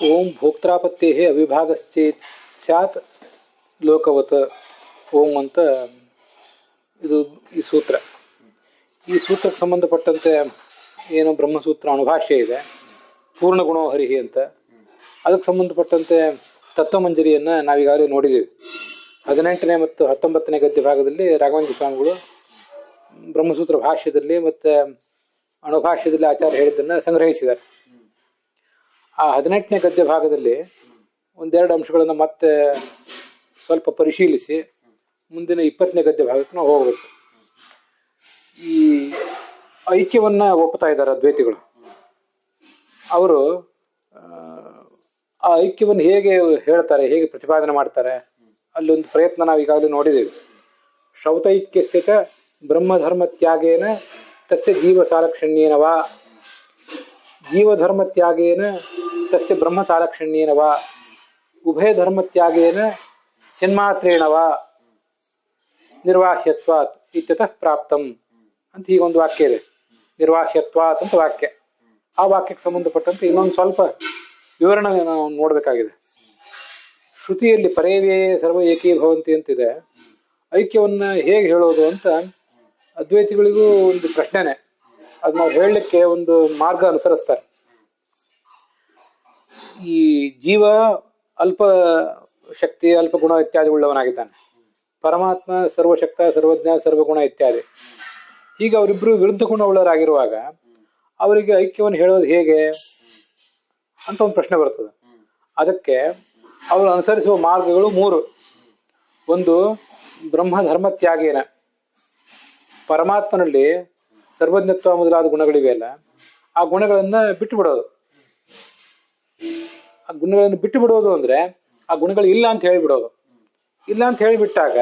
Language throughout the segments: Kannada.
ಓಂ ಭೋಕ್ತಾಪತ್ತೇ ಅವಿಭಾಗಶ್ಚೇತ್ ಸ್ಯಾತ್ ಲೋಕವತ್ ಓಂ ಅಂತ ಇದು ಈ ಸೂತ್ರ. ಈ ಸೂತ್ರಕ್ಕೆ ಸಂಬಂಧಪಟ್ಟಂತೆ ಏನು ಬ್ರಹ್ಮಸೂತ್ರ ಅನುಭಾಷ್ಯ ಇದೆ, ಪೂರ್ಣಗುಣೋ ಹರಿಹಿ ಅಂತ. ಅದಕ್ಕೆ ಸಂಬಂಧಪಟ್ಟಂತೆ ತತ್ವಮಂಜರಿಯನ್ನು ನಾವೀಗಾಗಲೇ ನೋಡಿದ್ದೀವಿ. 18ನೇ ಮತ್ತು 19ನೇ ಗದ್ಯ ಭಾಗದಲ್ಲಿ ರಾಘವೇಂದ್ರ ಸ್ವಾಮಿಗಳು ಬ್ರಹ್ಮಸೂತ್ರ ಭಾಷ್ಯದಲ್ಲಿ ಮತ್ತು ಅಣುಭಾಷ್ಯದಲ್ಲಿ ಆಚಾರ್ಯ ಹೇಳಿದ್ದನ್ನು ಸಂಗ್ರಹಿಸಿದ್ದಾರೆ. ಆ 18ನೇ ಗದ್ಯ ಭಾಗದಲ್ಲಿ ಒಂದೆರಡು ಅಂಶಗಳನ್ನು ಮತ್ತೆ ಸ್ವಲ್ಪ ಪರಿಶೀಲಿಸಿ ಮುಂದಿನ 20ನೇ ಗದ್ಯ ಭಾಗಕ್ಕೆ ನಾವು ಹೋಗಬೇಕು. ಈ ಐಕ್ಯವನ್ನು ಒಪ್ಪುತ್ತಾ ಇದ್ದಾರೆ ಅದ್ವೈತಿಗಳು. ಅವರು ಆ ಐಕ್ಯವನ್ನು ಹೇಗೆ ಹೇಳ್ತಾರೆ, ಹೇಗೆ ಪ್ರತಿಪಾದನೆ ಮಾಡ್ತಾರೆ, ಅಲ್ಲೊಂದು ಪ್ರಯತ್ನ ನಾವು ಈಗಾಗಲೇ ನೋಡಿದ್ದೇವೆ. ಶ್ರೌತೈಕ್ಯಸ್ಯ ಚ ಬ್ರಹ್ಮಧರ್ಮ ತ್ಯಾಗೇನ ತಸ್ಯ ಜೀವ ಸಾಲಕ್ಷಣ್ಯೇನ ವಾ, ಜೀವಧರ್ಮ ತ್ಯಾಗೇನ ತಸ್ಯ ಬ್ರಹ್ಮ ಸಾಲಕ್ಷಣ್ಯೇನ ವಾ, ಉಭಯ ಧರ್ಮ ತ್ಯಾಗೇನ ಚಿನ್ಮಾತ್ರೇಣ ವಾ ನಿರ್ವಾಹ್ಯತ್ವಾತ್ ಇತ್ಯತಃ ಪ್ರಾಪ್ತಂ ಅಂತ ಹೀಗೊಂದು ವಾಕ್ಯ ಇದೆ. ನಿರ್ವಾಹ್ಯತ್ವಾತ್ ಅಂತ ವಾಕ್ಯ. ಆ ವಾಕ್ಯಕ್ಕೆ ಸಂಬಂಧಪಟ್ಟಂತೆ ಇನ್ನೊಂದು ಸ್ವಲ್ಪ ವಿವರಣೆ ನಾವು ನೋಡಬೇಕಾಗಿದೆ. ಶ್ರುತಿಯಲ್ಲಿ ಪರೇವೇ ಸರ್ವ ಏಕೀಭವಂತಿ ಅಂತಿದೆ. ಐಕ್ಯವನ್ನು ಹೇಗೆ ಹೇಳೋದು ಅಂತ ಅದ್ವೈತಿಗಳಿಗೂ ಒಂದು ಪ್ರಶ್ನೆನೆ. ಅದು ನಾವು ಹೇಳಲಿಕ್ಕೆ ಒಂದು ಮಾರ್ಗ ಅನುಸರಿಸ್ತಾರೆ. ಈ ಜೀವ ಅಲ್ಪ ಶಕ್ತಿ ಅಲ್ಪ ಗುಣ ಇತ್ಯಾದಿ ಉಳ್ಳವನಾಗಿದ್ದಾನೆ, ಪರಮಾತ್ಮ ಸರ್ವಶಕ್ತ ಸರ್ವಜ್ಞ ಸರ್ವಗುಣ ಇತ್ಯಾದಿ. ಹೀಗೆ ಅವರಿಬ್ಬರು ವಿರುದ್ಧ ಗುಣವುಳ್ಳವರಾಗಿರುವಾಗ ಅವರಿಗೆ ಐಕ್ಯವನ್ನು ಹೇಳೋದು ಹೇಗೆ ಅಂತ ಒಂದು ಪ್ರಶ್ನೆ ಬರ್ತದೆ. ಅದಕ್ಕೆ ಅವರು ಅನುಸರಿಸುವ ಮಾರ್ಗಗಳು 3. ಒಂದು, ಬ್ರಹ್ಮಧರ್ಮ ತ್ಯಾಗೇನ, ಪರಮಾತ್ಮನಲ್ಲಿ ಸರ್ವಜ್ಞತ್ವ ಮೊದಲಾದ ಗುಣಗಳಿವೆಯಲ್ಲ, ಆ ಗುಣಗಳನ್ನು ಬಿಟ್ಟು ಬಿಡೋದು. ಆ ಗುಣಗಳನ್ನು ಬಿಟ್ಟು ಬಿಡೋದು ಅಂದರೆ ಆ ಗುಣಗಳು ಇಲ್ಲ ಅಂತ ಹೇಳಿಬಿಡೋದು. ಇಲ್ಲ ಅಂತ ಹೇಳಿಬಿಟ್ಟಾಗ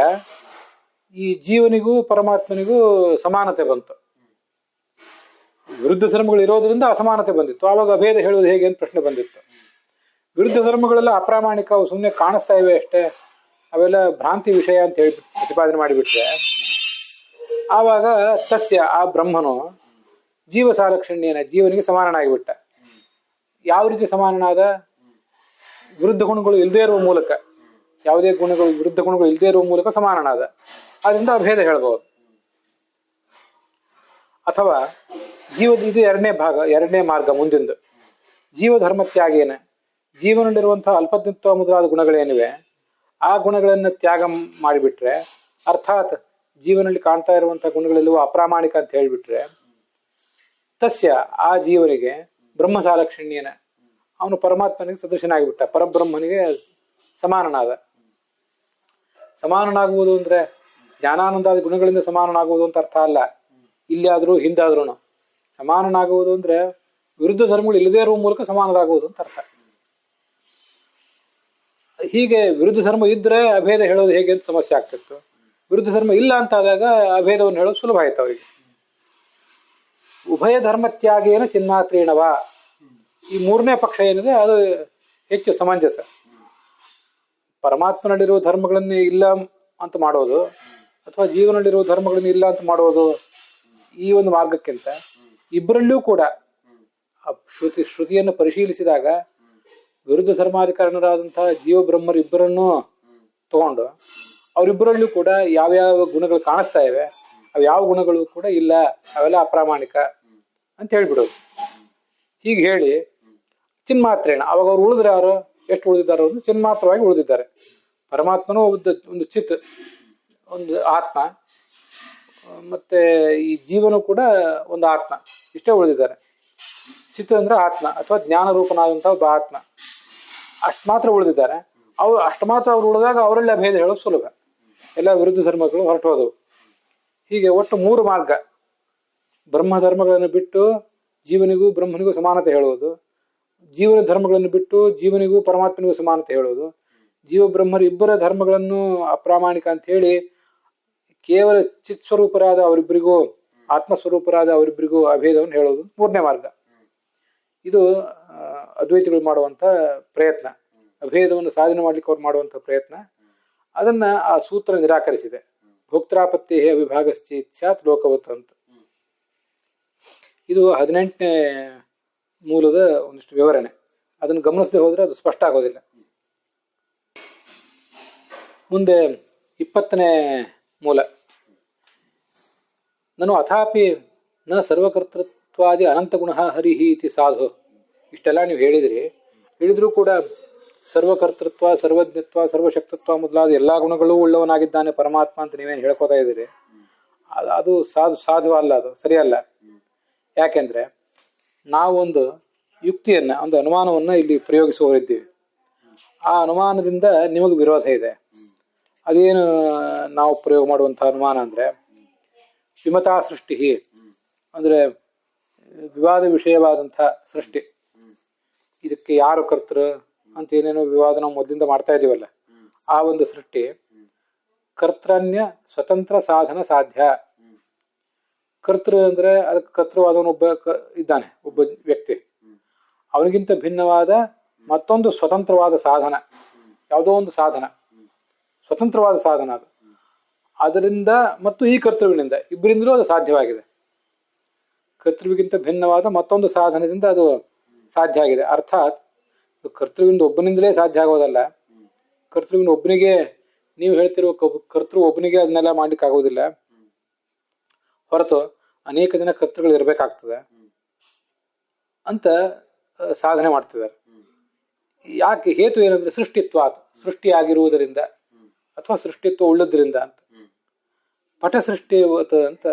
ಈ ಜೀವನಿಗೂ ಪರಮಾತ್ಮನಿಗೂ ಸಮಾನತೆ ಬಂತು. ವಿರುದ್ಧ ಧರ್ಮಗಳು ಇರೋದ್ರಿಂದ ಅಸಮಾನತೆ ಬಂದಿತ್ತು. ಆವಾಗ ಅಭೇದ ಹೇಳೋದು ಹೇಗೆ ಅಂತ ಪ್ರಶ್ನೆ ಬಂದಿತ್ತು. ವಿರುದ್ಧ ಧರ್ಮಗಳೆಲ್ಲ ಅಪ್ರಾಮಾಣಿಕ, ಅವು ಸುಮ್ಮನೆ ಕಾಣಿಸ್ತಾ ಇವೆ ಅಷ್ಟೇ, ಅವೆಲ್ಲ ಭ್ರಾಂತಿ ವಿಷಯ ಅಂತ ಹೇಳಿ ಪ್ರತಿಪಾದನೆ ಮಾಡಿಬಿಟ್ರೆ ಆವಾಗ ಸಸ್ಯ ಆ ಬ್ರಹ್ಮನು ಜೀವ ಸಾಲಕ್ಷಣ್ಯನ ಜೀವನಿಗೆ ಸಮಾನನಾಗಿಬಿಟ್ಟ. ಯಾವ ರೀತಿ ಸಮಾನನಾದ? ವಿರುದ್ಧ ಗುಣಗಳು ಇಲ್ಲದೇ ಇರುವ ಮೂಲಕ, ಯಾವುದೇ ಗುಣಗಳು ವಿರುದ್ಧ ಗುಣಗಳು ಇಲ್ಲದೇ ಇರುವ ಮೂಲಕ ಸಮಾನನಾದ. ಅದರಿಂದ ಅಭೇದ ಹೇಳ್ಬೋದು. ಅಥವಾ ಇದು ಎರಡನೇ ಮಾರ್ಗ ಮುಂದಿಂದು. ಜೀವಧರ್ಮ ತ್ಯಾಗೇನ, ಜೀವನದಲ್ಲಿರುವಂತಹ ಅಲ್ಪಜ್ಞತ್ವ ಮೊದಲಾದ ಗುಣಗಳೇನಿವೆ ಆ ಗುಣಗಳನ್ನು ತ್ಯಾಗ ಮಾಡಿಬಿಟ್ರೆ, ಅರ್ಥಾತ್ ಜೀವನದಲ್ಲಿ ಕಾಣ್ತಾ ಇರುವಂತಹ ಗುಣಗಳೆಲ್ಲವೂ ಅಪ್ರಾಮಾಣಿಕ ಅಂತ ಹೇಳಿಬಿಟ್ರೆ, ತಸ್ಯ ಆ ಜೀವನಿಗೆ ಬ್ರಹ್ಮ ಸಾಲಕ್ಷಣ್ಯನ, ಅವನು ಪರಮಾತ್ಮನಿಗೆ ಸದೃಶನಾಗಿಬಿಟ್ಟ, ಪರಬ್ರಹ್ಮನಿಗೆ ಸಮಾನನಾದ. ಸಮಾನನಾಗುವುದು ಅಂದ್ರೆ ಜ್ಞಾನಾನಂದಾದ ಗುಣಗಳಿಂದ ಸಮಾನನಾಗುವುದು ಅಂತ ಅರ್ಥ ಅಲ್ಲ. ಇಲ್ಲಿ ಆದ್ರೂ ಹಿಂದಾದ್ರೂ ಸಮಾನನಾಗುವುದು ಅಂದ್ರೆ ವಿರುದ್ಧ ಧರ್ಮಗಳು ಇಲ್ಲದೇ ಇರುವ ಮೂಲಕ ಸಮಾನರಾಗುವುದು ಅಂತ ಅರ್ಥ. ಹೀಗೆ ವಿರುದ್ಧ ಧರ್ಮ ಇದ್ರೆ ಅಭೇದ ಹೇಳೋದು ಹೇಗೆ ಅಂತ ಸಮಸ್ಯೆ ಆಗ್ತಿತ್ತು. ವಿರುದ್ಧ ಧರ್ಮ ಇಲ್ಲ ಅಂತಾದಾಗ ಅಭೇದವನ್ನು ಹೇಳೋದು ಸುಲಭ ಆಯ್ತು ಅವರಿಗೆ. ಉಭಯ ಧರ್ಮ ತ್ಯಾಗೇನ ಚಿನ್ಮಾತ್ರೇಣವಾ, ಈ 3ನೇ ಪಕ್ಷ ಏನಿದೆ ಅದು ಹೆಚ್ಚು ಸಮಂಜಸ. ಪರಮಾತ್ಮನಲ್ಲಿರುವ ಧರ್ಮಗಳನ್ನೇ ಇಲ್ಲ ಅಂತ ಮಾಡೋದು ಅಥವಾ ಜೀವನದಲ್ಲಿರುವ ಧರ್ಮಗಳನ್ನ ಇಲ್ಲ ಅಂತ ಮಾಡೋದು, ಈ ಒಂದು ಮಾರ್ಗಕ್ಕಿಂತ ಇಬ್ಬರಲ್ಲೂ ಕೂಡ ಶ್ರುತಿಯನ್ನು ಪರಿಶೀಲಿಸಿದಾಗ ವಿರುದ್ಧ ಧರ್ಮಾಧಿಕಾರರಾದಂತಹ ಜೀವ ಬ್ರಹ್ಮರು ಇಬ್ಬರನ್ನೂ ತಗೊಂಡು ಅವರಿಬ್ಬರಲ್ಲೂ ಕೂಡ ಯಾವ್ಯಾವ ಗುಣಗಳು ಕಾಣಿಸ್ತಾ ಇವೆ, ಅವು ಯಾವ ಗುಣಗಳು ಕೂಡ ಇಲ್ಲ, ಅವೆಲ್ಲ ಅಪ್ರಾಮಾಣಿಕ ಅಂತ ಹೇಳ್ಬಿಡೋದು. ಹೀಗೆ ಹೇಳಿ ಚಿನ್ಮಾತ್ರೇಣ, ಅವಾಗ ಅವ್ರು ಉಳಿದ್ರೆ ಯಾರು ಎಷ್ಟು ಉಳಿದಿದ್ದಾರೆ ಅವರು ಚಿನ್ಮಾತ್ರವಾಗಿ ಉಳಿದಿದ್ದಾರೆ. ಪರಮಾತ್ಮನೂ ಒಂದು ಚಿತ್, ಒಂದು ಆತ್ಮ, ಮತ್ತೆ ಈ ಜೀವನೂ ಕೂಡ ಒಂದು ಆತ್ಮ, ಇಷ್ಟೇ ಉಳಿದಿದ್ದಾರೆ. ಚಿತ್ ಅಂದ್ರೆ ಆತ್ಮ ಅಥವಾ ಜ್ಞಾನ ರೂಪನಾದಂತಹ ಒಬ್ಬ ಆತ್ಮ, ಅಷ್ಟು ಮಾತ್ರ ಉಳಿದಿದ್ದಾರೆ. ಅಷ್ಟು ಮಾತ್ರ ಅವ್ರು ಉಳಿದಾಗ ಅವರೆಲ್ಲ ಭೇದ ಹೇಳೋದು ಸುಲಭ, ಎಲ್ಲ ವಿರುದ್ಧ ಧರ್ಮಗಳು ಹೊರಟು ಹೋದವು. ಹೀಗೆ ಒಟ್ಟು 3 ಮಾರ್ಗ. ಬ್ರಹ್ಮ ಧರ್ಮಗಳನ್ನು ಬಿಟ್ಟು ಜೀವನಿಗೂ ಬ್ರಹ್ಮನಿಗೂ ಸಮಾನತೆ ಹೇಳುವುದು, ಜೀವನ ಧರ್ಮಗಳನ್ನು ಬಿಟ್ಟು ಜೀವನಿಗೂ ಪರಮಾತ್ಮನಿಗೂ ಸಮಾನತೆ ಹೇಳೋದು, ಜೀವ ಬ್ರಹ್ಮರು ಇಬ್ಬರ ಧರ್ಮಗಳನ್ನು ಅಪ್ರಾಮಾಣಿಕ ಅಂತ ಹೇಳಿ ಕೇವಲ ಚಿತ್ ಸ್ವರೂಪರಾದ ಅವರಿಬ್ಬರಿಗೂ ಆತ್ಮಸ್ವರೂಪರಾದ ಅವರಿಬ್ಬರಿಗೂ ಅಭೇದವನ್ನು ಹೇಳೋದು 3ನೇ ಮಾರ್ಗ. ಇದು ಅದ್ವೈತಿಗಳು ಮಾಡುವಂಥ ಪ್ರಯತ್ನ, ಅಭೇದವನ್ನು ಸಾಧನೆ ಮಾಡ್ಲಿಕ್ಕೆ ಅವ್ರು ಮಾಡುವಂಥ ಪ್ರಯತ್ನ. ಅದನ್ನ ಆ ಸೂತ್ರ ನಿರಾಕರಿಸಿದೆ. ಭೋಕ್ತಾಪತ್ತೇ ಅವಿಭಾಗಶ್ಚೇತ್ ಸ್ಯಾತ್ ಲೋಕವತ್ ಅಂತ. ಇದು 18ನೇ ಮೂಲದ ಒಂದಿಷ್ಟು ವಿವರಣೆ. ಅದನ್ನು ಗಮನಿಸದೆ ಹೋದ್ರೆ ಅದು ಸ್ಪಷ್ಟ ಆಗೋದಿಲ್ಲ. ಮುಂದೆ 20ನೇ ಮೂಲ. ನಾನು ಅಥಾಪಿ ನ ಸರ್ವಕರ್ತೃತ್ವಾದಿ ಅನಂತಗುಣ ಹರಿಹಿ ಇತಿ ಸಾಧು. ಇಷ್ಟೆಲ್ಲ ನೀವು ಹೇಳಿದ್ರೂ ಕೂಡ ಸರ್ವಕರ್ತೃತ್ವ, ಸರ್ವಜ್ಞತ್ವ, ಸರ್ವಶಕ್ತತ್ವ ಮೊದಲಾದ ಎಲ್ಲ ಗುಣಗಳೂ ಉಳ್ಳವನಾಗಿದ್ದಾನೆ ಪರಮಾತ್ಮ ಅಂತ ನೀವೇನು ಹೇಳ್ಕೊತಾ ಇದ್ದೀರಿ. ಅದು ಸಾಧು ಅಲ್ಲ, ಅದು ಸರಿಯಲ್ಲ. ಯಾಕೆಂದ್ರೆ ನಾವೊಂದು ಯುಕ್ತಿಯನ್ನ, ಒಂದು ಅನುಮಾನವನ್ನ ಇಲ್ಲಿ ಪ್ರಯೋಗಿಸುವವರಿದ್ದೀವಿ. ಆ ಅನುಮಾನದಿಂದ ನಿಮಗೆ ವಿರೋಧ ಇದೆ. ಅದೇನು ನಾವು ಪ್ರಯೋಗ ಮಾಡುವಂತಹ ಅನುಮಾನ ಅಂದ್ರೆ ವಿಮತಾ ಸೃಷ್ಟಿ, ಅಂದ್ರೆ ವಿವಾದ ವಿಷಯವಾದಂತಹ ಸೃಷ್ಟಿ. ಇದಕ್ಕೆ ಯಾರು ಕರ್ತೃ ಅಂತ ಏನೇನೋ ವಿವಾದ ನಾವು ಮೊದಲಿಂದ ಮಾಡ್ತಾ ಇದೀವಲ್ಲ, ಆ ಒಂದು ಸೃಷ್ಟಿ ಕರ್ತೃನ್ಯ ಸ್ವತಂತ್ರ ಸಾಧನ ಸಾಧ್ಯ. ಕರ್ತೃ ಅಂದ್ರೆ ಅದಕ್ಕೆ ಕರ್ತೃವಾದವನೊಬ್ಬ ಇದ್ದಾನೆ, ಒಬ್ಬ ವ್ಯಕ್ತಿ. ಅವನಿಗಿಂತ ಭಿನ್ನವಾದ ಮತ್ತೊಂದು ಸ್ವತಂತ್ರವಾದ ಸಾಧನ, ಯಾವುದೋ ಒಂದು ಸಾಧನ, ಸ್ವತಂತ್ರವಾದ ಸಾಧನ ಅದು. ಅದರಿಂದ ಮತ್ತು ಈ ಕರ್ತೃವಿನಿಂದ ಇಬ್ಬರಿಂದಲೂ ಅದು ಸಾಧ್ಯವಾಗಿದೆ. ಕರ್ತೃವಿಗಿಂತ ಭಿನ್ನವಾದ ಮತ್ತೊಂದು ಸಾಧನದಿಂದ ಅದು ಸಾಧ್ಯ ಆಗಿದೆ. ಅರ್ಥಾತ್ ಕರ್ತೃವಿಂದ ಒಬ್ಬನಿಂದಲೇ ಸಾಧ್ಯ ಆಗೋದಲ್ಲ. ಕರ್ತೃವಿನ ಒಬ್ಬನಿಗೆ, ನೀವು ಹೇಳ್ತಿರುವ ಕರ್ತೃ ಒಬ್ಬನಿಗೆ ಅದನ್ನೆಲ್ಲ ಮಾಡ್ಲಿಕ್ಕೆ ಆಗೋದಿಲ್ಲ. ಹೊರತು ಅನೇಕ ಜನ ಕರ್ತೃಗಳು ಇರಬೇಕಾಗ್ತದೆ ಅಂತ ಸಾಧನೆ ಮಾಡ್ತಿದ್ದಾರೆ. ಯಾಕೆ? ಹೇತು ಏನಂದ್ರೆ ಸೃಷ್ಟಿತ್ವ, ಸೃಷ್ಟಿಯಾಗಿರುವುದರಿಂದ ಅಥವಾ ಸೃಷ್ಟಿತ್ವ ಉಳ್ಳದ್ರಿಂದ ಅಂತ. ಪಟಸೃಷ್ಟಿವತ ಅಂತ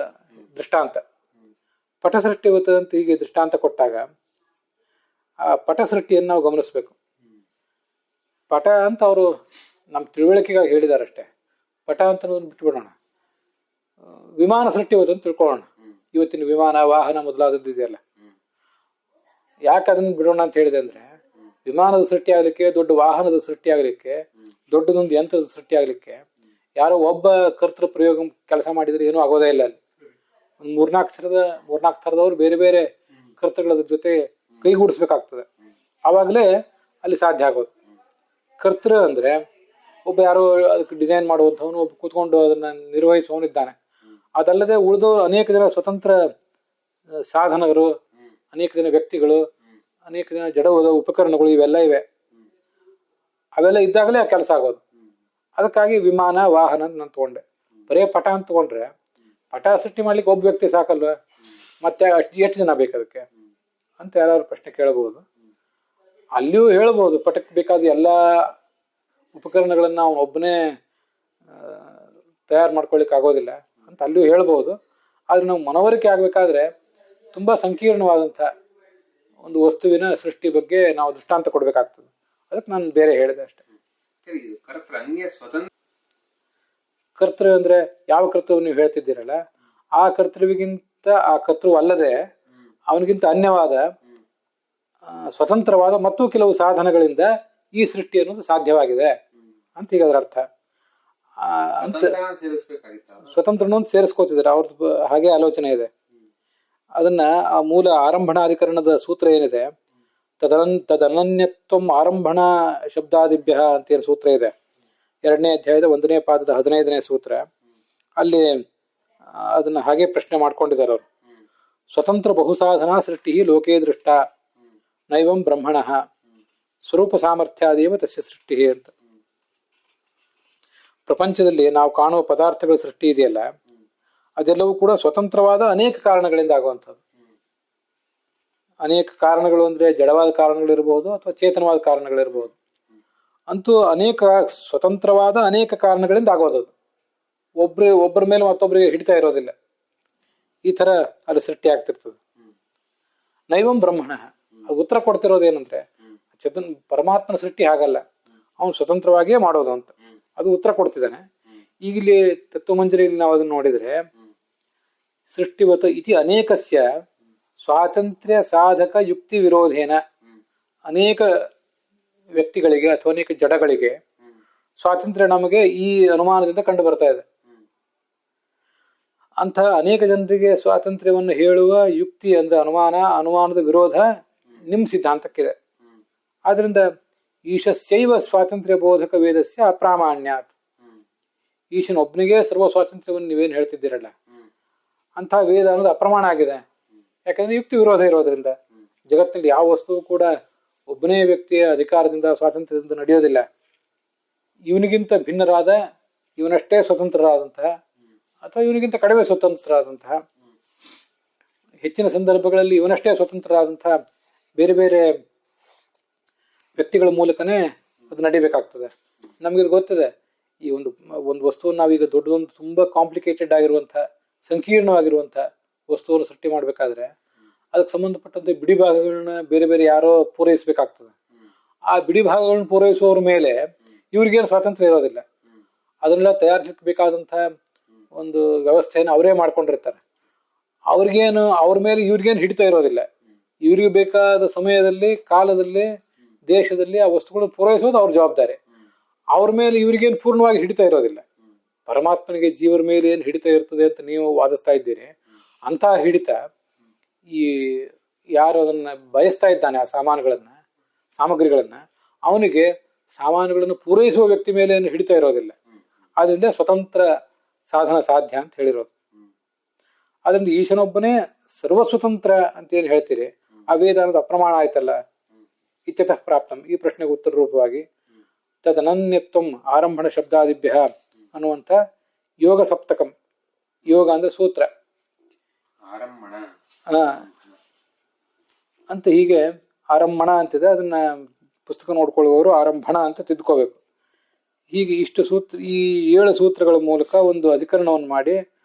ದೃಷ್ಟಾಂತ. ಪಟಸೃಷ್ಟಿವತ ಅಂತ ಹೀಗೆ ದೃಷ್ಟಾಂತ ಕೊಟ್ಟಾಗ ಆ ಪಟಸೃಷ್ಟಿಯನ್ನು ನಾವು ಗಮನಿಸ್ಬೇಕು. ಪಟ ಅಂತ ಅವರು ನಮ್ಮ ತಿಳುವಳಿಕೆಗಾಗಿ ಹೇಳಿದಾರಷ್ಟೇ. ಪಟ ಅಂತ ಬಿಟ್ಬಿಡೋಣ. ವಿಮಾನ ಸೃಷ್ಟಿವತ ಅಂತ ತಿಳ್ಕೊಳ್ಳೋಣ. ಇವತ್ತಿನ ವಿಮಾನ, ವಾಹನ ಮೊದಲಾದದ್ದು ಇದೆಯಲ್ಲ. ಯಾಕೆ ಅದನ್ನ ಬಿಡೋಣ ಅಂತ ಹೇಳಿದೆ ಅಂದ್ರೆ, ವಿಮಾನದ ಸೃಷ್ಟಿ ಆಗ್ಲಿಕ್ಕೆ, ದೊಡ್ಡ ವಾಹನದ ಸೃಷ್ಟಿ ಆಗ್ಲಿಕ್ಕೆ, ದೊಡ್ಡದೊಂದು ಯಂತ್ರದ ಸೃಷ್ಟಿ ಆಗ್ಲಿಕ್ಕೆ ಯಾರೋ ಒಬ್ಬ ಕರ್ತೃ ಪ್ರಯೋಗ ಕೆಲಸ ಮಾಡಿದ್ರೆ ಏನೂ ಆಗೋದೇ ಇಲ್ಲ. ಅಲ್ಲಿ ಒಂದು ಮೂರ್ನಾಲ್ಕು ಥರದವ್ರು ಬೇರೆ ಬೇರೆ ಕರ್ತೃಗಳ ಜೊತೆ ಕೈಗೂಡಿಸ್ಬೇಕಾಗ್ತದೆ. ಆವಾಗಲೇ ಅಲ್ಲಿ ಸಾಧ್ಯ ಆಗೋದು. ಕರ್ತೃ ಅಂದ್ರೆ ಒಬ್ಬ ಯಾರೋ ಅದಕ್ಕೆ ಡಿಸೈನ್ ಮಾಡುವಂಥವನು, ಒಬ್ಬ ಕೂತ್ಕೊಂಡು ಅದನ್ನ ನಿರ್ವಹಿಸುವವನಿದ್ದಾನೆ. ಅದಲ್ಲದೆ ಉಳಿದವರು ಅನೇಕ ಜನ ಸ್ವತಂತ್ರ ಸಾಧನಗಳು, ಅನೇಕ ಜನ ವ್ಯಕ್ತಿಗಳು, ಅನೇಕ ಜನ ಜಡವಾದ ಉಪಕರಣಗಳು, ಇವೆಲ್ಲ ಇವೆ. ಅವೆಲ್ಲ ಇದ್ದಾಗಲೇ ಆ ಕೆಲಸ ಆಗೋದು. ಅದಕ್ಕಾಗಿ ವಿಮಾನ, ವಾಹನ ಅಂತ ನಾನು ತಗೊಂಡೆ. ಬರೇ ಪಟ ಅಂತ ತಗೊಂಡ್ರೆ ಪಟ ಸೃಷ್ಟಿ ಮಾಡ್ಲಿಕ್ಕೆ ಒಬ್ಬ ವ್ಯಕ್ತಿ ಸಾಕಲ್ವ, ಮತ್ತೆ ಎಷ್ಟು ಜನ ಬೇಕು ಅದಕ್ಕೆ ಅಂತ ಯಾರು ಪ್ರಶ್ನೆ ಕೇಳಬಹುದು. ಅಲ್ಲಿಯೂ ಹೇಳ್ಬೋದು, ಪಟಕ್ಕೆ ಬೇಕಾದ ಎಲ್ಲ ಉಪಕರಣಗಳನ್ನ ಅವನು ಒಬ್ಬನೇ ತಯಾರು ಮಾಡ್ಕೊಳ್ಲಿಕ್ಕೆ ಆಗೋದಿಲ್ಲ ಅಂತ ಅಲ್ಲಿಯೂ ಹೇಳ್ಬೋದು. ಆದ್ರೆ ನಾವು ಮನವರಿಕೆ ಆಗ್ಬೇಕಾದ್ರೆ ತುಂಬಾ ಸಂಕೀರ್ಣವಾದಂಥ ಒಂದು ವಸ್ತುವಿನ ಸೃಷ್ಟಿ ಬಗ್ಗೆ ನಾವು ದೃಷ್ಟಾಂತ ಕೊಡ್ಬೇಕಾಗ್ತದೆ. ಅದಕ್ಕೆ ನಾನು ಬೇರೆ ಹೇಳಿದೆ ಅಷ್ಟೇ. ಕರ್ತೃ ಅಂದ್ರೆ ಯಾವ ಕರ್ತೃ ನೀವು ಹೇಳ್ತಿದ್ದೀರಲ್ಲ, ಆ ಕರ್ತೃವಿಗಿಂತ, ಆ ಕರ್ತೃ ಅಲ್ಲದೆ ಅವನಿಗಿಂತ ಅನ್ಯವಾದ ಸ್ವತಂತ್ರವಾದ ಮತ್ತು ಕೆಲವು ಸಾಧನಗಳಿಂದ ಈ ಸೃಷ್ಟಿ ಅನ್ನೋದು ಸಾಧ್ಯವಾಗಿದೆ ಅಂತ ಈಗ ಅದರ ಅರ್ಥ. ಅಂತ ಸ್ವತಂತ್ರನೂ ಸೇರಿಸ್ಕೋತಿದ್ದಾರೆ ಅವ್ರದ್ದು, ಹಾಗೆ ಆಲೋಚನೆ ಇದೆ. ಅದನ್ನ ಆ ಮೂಲ ಆರಂಭಣಾಧಿಕರಣದ ಸೂತ್ರ ಏನಿದೆ, ತದನನ್ಯತ್ವಂ ಆರಂಭಣ ಶಬ್ದಾದಿಭ್ಯ ಅಂತ ಏನು ಸೂತ್ರ ಇದೆ, 2ನೇ ಅಧ್ಯಾಯದ 1ನೇ ಪಾದದ 15ನೇ ಸೂತ್ರ. ಅಲ್ಲಿ ಅದನ್ನ ಹಾಗೆ ಪ್ರಶ್ನೆ ಮಾಡ್ಕೊಂಡಿದ್ದಾರೆ ಅವರು. ಸ್ವತಂತ್ರ ಬಹುಸಾಧನ ಸೃಷ್ಟಿ ಲೋಕೇ ದೃಷ್ಟ ನೈವಂ ಬ್ರಹ್ಮಣ ಸ್ವರೂಪ ಸಾಮರ್ಥ್ಯಾದೇವ ತಸ್ಯ ಸೃಷ್ಟಿ ಅಂತ. ಪ್ರಪಂಚದಲ್ಲಿ ನಾವು ಕಾಣುವ ಪದಾರ್ಥಗಳ ಸೃಷ್ಟಿ ಇದೆಯಲ್ಲ, ಅದೆಲ್ಲವೂ ಕೂಡ ಸ್ವತಂತ್ರವಾದ ಅನೇಕ ಕಾರಣಗಳಿಂದ ಆಗುವಂಥದ್ದು. ಅನೇಕ ಕಾರಣಗಳು ಅಂದ್ರೆ ಜಡವಾದ ಕಾರಣಗಳಿರಬಹುದು ಅಥವಾ ಚೇತನವಾದ ಕಾರಣಗಳಿರಬಹುದು. ಅಂತೂ ಅನೇಕ ಸ್ವತಂತ್ರವಾದ ಅನೇಕ ಕಾರಣಗಳಿಂದ ಆಗೋದದು. ಒಬ್ಬರ ಮೇಲೆ ಮತ್ತೊಬ್ಬರಿಗೆ ಹಿಡಿತಾ ಇರೋದಿಲ್ಲ. ಈ ತರ ಅಲ್ಲಿ ಸೃಷ್ಟಿ ಆಗ್ತಿರ್ತದೆ. ನೈವಂ ಬ್ರಹ್ಮಣ, ಅದು ಉತ್ತರ ಕೊಡ್ತಿರೋದೇನಂದ್ರೆ, ಪರಮಾತ್ಮನ ಸೃಷ್ಟಿ ಹಾಗಲ್ಲ, ಅವನು ಸ್ವತಂತ್ರವಾಗಿಯೇ ಮಾಡೋದು ಅಂತ ಅದು ಉತ್ತರ ಕೊಡ್ತಿದ್ದಾನೆ. ಈಗ ಇಲ್ಲಿ ತತ್ವಮಂಜರಿಯಲ್ಲಿ ನಾವು ಅದನ್ನ ನೋಡಿದ್ರೆ, ಸೃಷ್ಟಿವತ ಇತಿ ಅನೇಕಸ್ಯ ಸ್ವಾತಂತ್ರ್ಯ ಸಾಧಕ ಯುಕ್ತಿ ವಿರೋಧೇನ, ಅನೇಕ ವ್ಯಕ್ತಿಗಳಿಗೆ ಅಥವಾ ಅನೇಕ ಜಡಗಳಿಗೆ ಸ್ವಾತಂತ್ರ್ಯ ನಮಗೆ ಈ ಅನುಮಾನದಿಂದ ಕಂಡು ಬರ್ತಾ ಇದೆ. ಅಂತಹ ಅನೇಕ ಜನರಿಗೆ ಸ್ವಾತಂತ್ರ್ಯವನ್ನು ಹೇಳುವ ಯುಕ್ತಿ ಅಂದ್ರೆ ಅನುಮಾನದ ವಿರೋಧ ನಿಮ್ ಸಿದ್ಧಾಂತಕ್ಕಿದೆ. ಆದ್ರಿಂದ ಈಶಸ್ಯೈವ ಸ್ವಾತಂತ್ರ್ಯ ಬೋಧಕ ವೇದಸ್ಯ ಅಪ್ರಾಮಾಣ್ಯಾತ್, ಈಶನೊಬ್ಬನಿಗೆ ಸರ್ವ ಸ್ವಾತಂತ್ರ್ಯವನ್ನು ನೀವೇನು ಹೇಳ್ತಿದ್ದೀರಲ್ಲ, ಅಂತಹ ವೇದ ಅನ್ನೋದು ಅಪ್ರಮಾಣ ಆಗಿದೆ. ಯಾಕಂದ್ರೆ ಯುಕ್ತಿ ವಿರೋಧ ಇರೋದ್ರಿಂದ. ಜಗತ್ತಿನಲ್ಲಿ ಯಾವ ವಸ್ತುವು ಕೂಡ ಒಬ್ಬನೇ ವ್ಯಕ್ತಿಯ ಅಧಿಕಾರದಿಂದ ಸ್ವಾತಂತ್ರ್ಯದಿಂದ ನಡೆಯೋದಿಲ್ಲ. ಇವನಿಗಿಂತ ಭಿನ್ನರಾದ, ಇವನಷ್ಟೇ ಸ್ವತಂತ್ರರಾದಂತಹ ಅಥವಾ ಇವನಿಗಿಂತ ಕಡಿಮೆ ಸ್ವತಂತ್ರರಾದಂತಹ, ಹೆಚ್ಚಿನ ಸಂದರ್ಭಗಳಲ್ಲಿ ಇವನಷ್ಟೇ ಸ್ವತಂತ್ರರಾದಂತಹ ಬೇರೆ ಬೇರೆ ವ್ಯಕ್ತಿಗಳ ಮೂಲಕನೇ ಅದು ನಡಿಬೇಕಾಗ್ತದೆ. ನಮಗೆ ಗೊತ್ತಿದೆ, ಈ ಒಂದು ವಸ್ತುವನ್ನು ನಾವೀಗ ದೊಡ್ಡದೊಂದು ತುಂಬಾ ಕಾಂಪ್ಲಿಕೇಟೆಡ್ ಆಗಿರುವಂತಹ, ಸಂಕೀರ್ಣವಾಗಿರುವಂತಹ ವಸ್ತುವನ್ನು ಸೃಷ್ಟಿ ಮಾಡಬೇಕಾದ್ರೆ ಅದಕ್ಕೆ ಸಂಬಂಧಪಟ್ಟಂತೆ ಬಿಡಿ ಭಾಗಗಳನ್ನ ಬೇರೆ ಬೇರೆ ಯಾರೋ ಪೂರೈಸಬೇಕಾಗ್ತದೆ. ಆ ಬಿಡಿ ಭಾಗಗಳನ್ನ ಪೂರೈಸುವವ್ರ ಮೇಲೆ ಇವ್ರಿಗೇನು ಸ್ವಾತಂತ್ರ್ಯ ಇರೋದಿಲ್ಲ. ಅದನ್ನೆಲ್ಲ ತಯಾರಿಸಲಿಕ್ಕೆ ಬೇಕಾದಂತಹ ಒಂದು ವ್ಯವಸ್ಥೆಯನ್ನು ಅವರೇ ಮಾಡ್ಕೊಂಡಿರ್ತಾರೆ. ಅವ್ರ ಮೇಲೆ ಇವ್ರಿಗೇನು ಹಿಡಿತಾ ಇರೋದಿಲ್ಲ. ಇವ್ರಿಗೆ ಬೇಕಾದ ಸಮಯದಲ್ಲಿ, ಕಾಲದಲ್ಲಿ, ದೇಶದಲ್ಲಿ ಆ ವಸ್ತುಗಳನ್ನು ಪೂರೈಸೋದು ಅವ್ರ ಜವಾಬ್ದಾರಿ. ಅವ್ರ ಮೇಲೆ ಇವ್ರಿಗೇನು ಪೂರ್ಣವಾಗಿ ಹಿಡಿತಾ ಇರೋದಿಲ್ಲ. ಪರಮಾತ್ಮನಿಗೆ ಜೀವರ ಮೇಲೆ ಏನು ಹಿಡಿತಾ ಇರ್ತದೆ ಅಂತ ನೀವು ವಾದಿಸ್ತಾ ಇದ್ದೀರಿ, ಅಂತಹ ಹಿಡಿತ ಈ ಯಾರು ಅದನ್ನ ಬಯಸ್ತಾ ಇದ್ದಾನೆ, ಆ ಸಾಮಗ್ರಿಗಳನ್ನ, ಅವನಿಗೆ ಸಾಮಾನುಗಳನ್ನು ಪೂರೈಸುವ ವ್ಯಕ್ತಿ ಮೇಲೆ ಏನು ಹಿಡಿತಾ ಇರೋದಿಲ್ಲ. ಆದ್ರಿಂದ ಸ್ವತಂತ್ರ ಸಾಧನ ಸಾಧ್ಯ ಅಂತ ಹೇಳಿರೋದು. ಅದರಿಂದ ಈಶನೊಬ್ಬನೇ ಸರ್ವಸ್ವತಂತ್ರ ಅಂತ ಏನು ಹೇಳ್ತೀರಿ, ಆ ವೇದ ಅನ್ನೋದು ಅಪ್ರಮಾಣ ಆಯ್ತಲ್ಲ. ಇತ್ಯತಃ ಪ್ರಾಪ್ತಂ, ಈ ಪ್ರಶ್ನೆಗೆ ಉತ್ತರ ರೂಪವಾಗಿ ತದನನ್ಯತ್ವಂ ಆರಂಭಣ ಶಬ್ದಾದಿಭ್ಯ ಅನ್ನುವಂಥ ಯೋಗ ಸಪ್ತಕಂ, ಯೋಗ ಅಂದ್ರೆ ಸೂತ್ರ ಅಂತ ಹೀಗೆ ಆರಂಭಣ ಅಂತಿದೆ. ಅದನ್ನ ಪುಸ್ತಕ ನೋಡ್ಕೊಳ್ಳುವವರು ಆರಂಭಣ ಅಂತ ತಿದ್ಕೋಬೇಕು. ಹೀಗೆ ಇಷ್ಟು ಸೂತ್ರ, ಈ 7 ಸೂತ್ರಗಳ ಮೂಲಕ ಒಂದು ಅಧಿಕರಣವನ್ನು ಮಾಡಿ